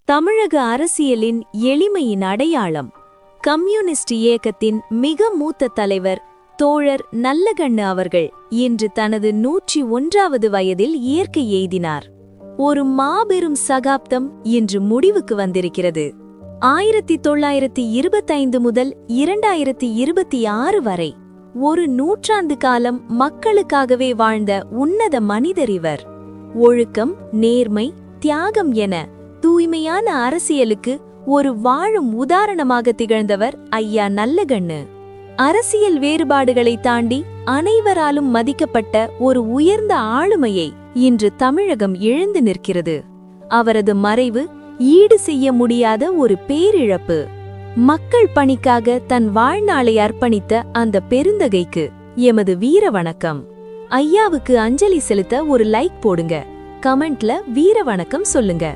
தமிழக அரசியலின் எளிமையின் அடையாளம். கம்யூனிஸ்ட் இயக்கத்தின் மிக மூத்த தலைவர் தோழர் நல்லகண்ணு அவர்கள் இன்று தனது 101வது வயதில் இயற்கை எய்தினார். ஒரு மாபெரும் சகாப்தம் இன்று முடிவுக்கு வந்திருக்கிறது. 1925 முதல் 2026 வரை ஒரு நூற்றாண்டு காலம் மக்களுக்காகவே வாழ்ந்த உன்னத மனிதர் இவர். ஒழுக்கம், நேர்மை, தியாகம் என தூய்மையான அரசியலுக்கு ஒரு வாழும் உதாரணமாக திகழ்ந்தவர் ஐயா நல்லகண்ணு. அரசியல் வேறுபாடுகளை தாண்டி அனைவராலும் மதிக்கப்பட்ட ஒரு உயர்ந்த ஆளுமையை இன்று தமிழகம் இழந்து நிற்கிறது. அவரது மறைவு ஈடு செய்ய முடியாத ஒரு பேரிழப்பு. மக்கள் பணிக்காக தன் வாழ்நாளை அர்ப்பணித்த அந்த பெருந்தகைக்கு எமது வீர வணக்கம். ஐயாவுக்கு அஞ்சலி செலுத்த ஒரு லைக் போடுங்க, கமெண்ட்ல வீர வணக்கம் சொல்லுங்க.